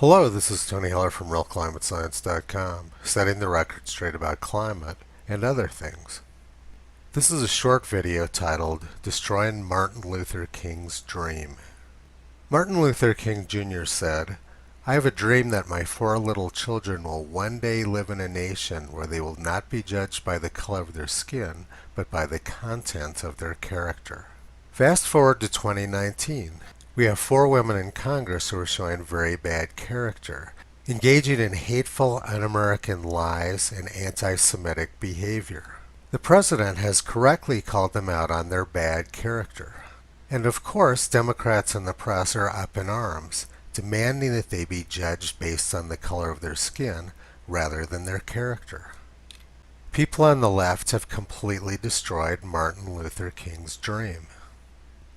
Hello, this is Tony Heller from RealClimateScience.com, setting the record straight about climate and other things. This is a short video titled, Destroying Martin Luther King's Dream. Martin Luther King Jr. said, "I have a dream that my 4 little children will one day live in a nation where they will not be judged by the color of their skin, but by the content of their character." Fast forward to 2019. We have 4 women in Congress who are showing very bad character, engaging in hateful, un-American lies and anti-Semitic behavior. The president has correctly called them out on their bad character. And of course, Democrats and the press are up in arms, demanding that they be judged based on the color of their skin rather than their character. People on the left have completely destroyed Martin Luther King's dream.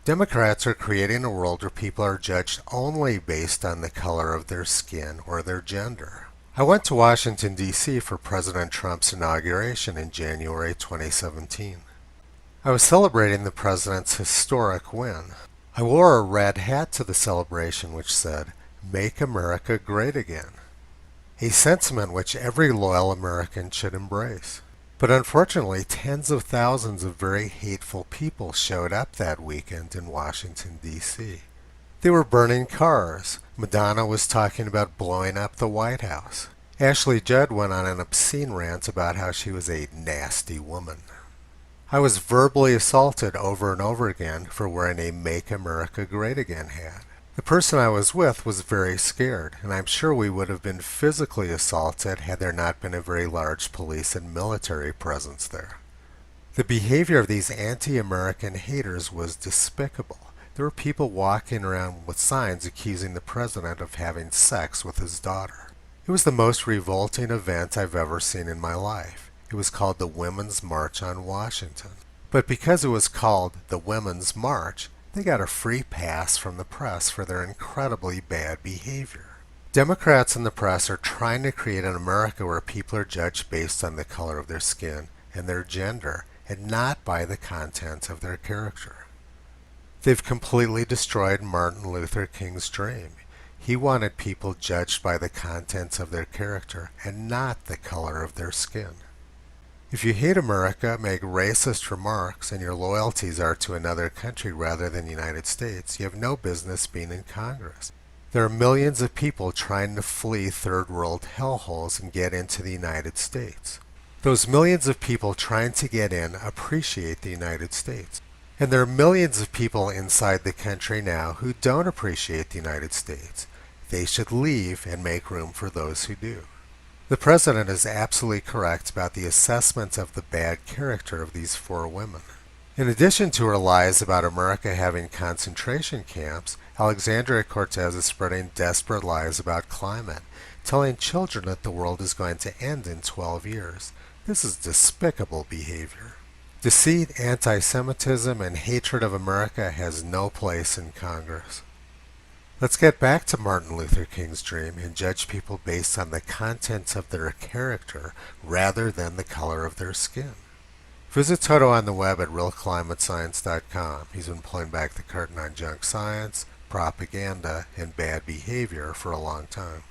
Democrats are creating a world where people are judged only based on the color of their skin or their gender. I went to Washington, D.C. for President Trump's inauguration in January 2017. I was celebrating the president's historic win. I wore a red hat to the celebration which said, "Make America Great Again," a sentiment which every loyal American should embrace. But unfortunately, tens of thousands of very hateful people showed up that weekend in Washington, D.C. They were burning cars. Madonna was talking about blowing up the White House. Ashley Judd went on an obscene rant about how she was a nasty woman. I was verbally assaulted over and over again for wearing a Make America Great Again hat. The person I was with was very scared, and I'm sure we would have been physically assaulted had there not been a very large police and military presence there. The behavior of these anti-American haters was despicable. There were people walking around with signs accusing the president of having sex with his daughter. It was the most revolting event I've ever seen in my life. It was called the Women's March on Washington. But because it was called the Women's March, they got a free pass from the press for their incredibly bad behavior. Democrats and the press are trying to create an America where people are judged based on the color of their skin and their gender, and not by the content of their character. They've completely destroyed Martin Luther King's dream. He wanted people judged by the contents of their character and not the color of their skin. If you hate America, make racist remarks, and your loyalties are to another country rather than the United States, you have no business being in Congress. There are millions of people trying to flee third world hellholes and get into the United States. Those millions of people trying to get in appreciate the United States. And there are millions of people inside the country now who don't appreciate the United States. They should leave and make room for those who do. The president is absolutely correct about the assessment of the bad character of these 4 women. In addition to her lies about America having concentration camps, Alexandria Cortez is spreading desperate lies about climate, telling children that the world is going to end in 12 years. This is despicable behavior. Deceit, anti-Semitism, and hatred of America has no place in Congress. Let's get back to Martin Luther King's dream and judge people based on the contents of their character rather than the color of their skin. Visit Toto on the web at RealClimateScience.com. He's been pulling back the curtain on junk science, propaganda, and bad behavior for a long time.